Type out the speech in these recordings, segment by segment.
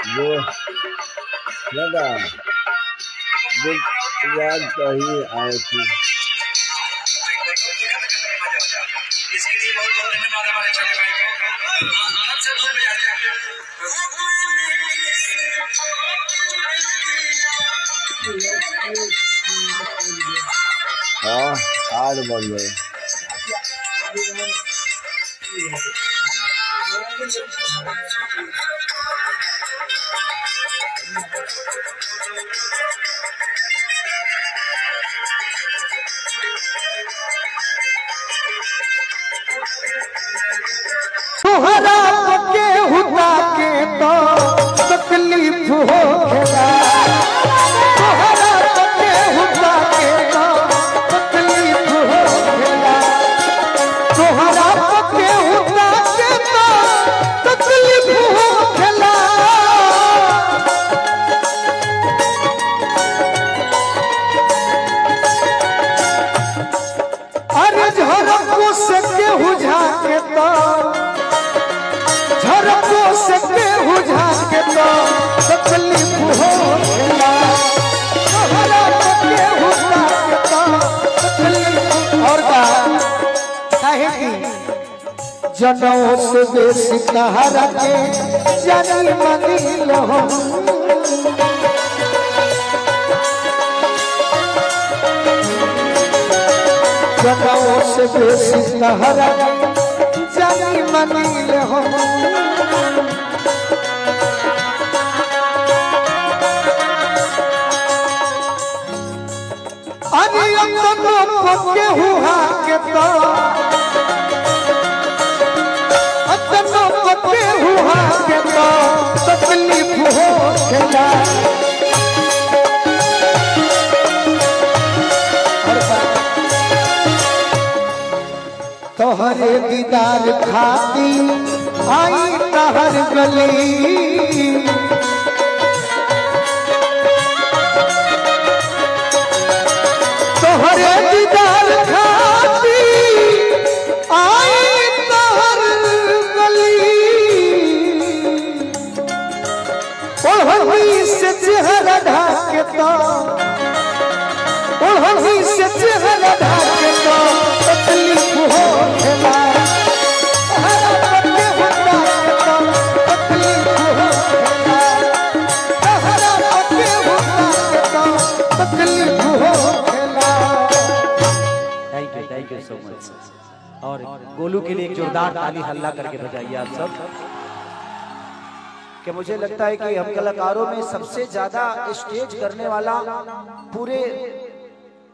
जो लगा जो याद कही आई थी। इसके लिए बहुत बहुत धन्यवाद हमारे छोटे भाई को। आनंद से धूप बजाते हैं। हाँ, आज बन गए। तोहरा के हुआ के तो तकलीफ हो खेला। तोहरा के हुआ के तो तकलीफ हो खेला। तोहरा के हुआ के तो तकलीफ हो खेला। अरे झरको से के हुझा के तो झरको से के हुझा के तो तकलीफ हो खेला। तोहरा के हुआ के तो तकलीफ। और का काहे की जनों से बेसी तहरा के जानी मंदिल हो। जनों से बेसी तहरा जानी मंदिल हो। अरे अंतनो के हुआ के तो अंतनो के हुआ के तो तकलीफ हो खेला। तोहरे दीदार खाती आई तहर गली। तोहरे दीदार खाती आई तहर गली। ओढ़नी से चेहरा ढाके तो ओढ़नी से चेहरा ढाके तो तकलीफ हो खेला। तोहरा के हुआ के तो तकलीफ हो खेला। तोहरा के हुआ के तो तकलीफ हो खेला। Thank you so much. और गोलू के लिए एक जोरदार ताली हल्ला करके बजाइए आप सब। कि मुझे लगता है कि हम कलाकारों में सबसे ज्यादा स्टेज करने वाला पूरे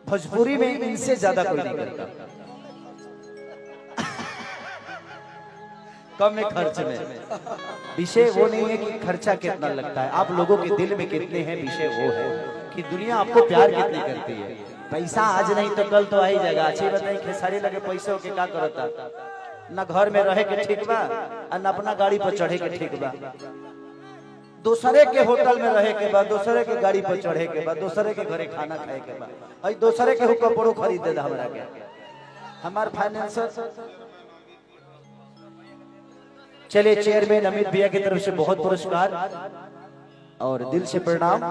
भोजपुरी में इनसे ज्यादा कोई नहीं करता। कम में खर्च में विषय वो नहीं है कि खर्चा कितना लगता है, आप लोगों के दिल में कितने हैं, विषय वो है कि दुनिया आपको प्यार कितनी करती है। पैसा आज नहीं तो कल तो आ ही जाएगा। अच्छी बताई खेसारी लगे पैसे के क्या करता, न घर में रहे के ठीक बा और न अपना गाड़ी पर चढ़े के ठीक बा। दूसरे के होटल में रहे के बाद, दूसरे के गाड़ी पर चढ़े के बाद, दूसरे के घरे खाना खाए के बाद, और दूसरे के कपड़ो खरीदे हमरा के। हमार फाइनेंसर चलिए चेयरमैन अमित भैया की तरफ से बहुत पुरस्कार और दिल से प्रणाम।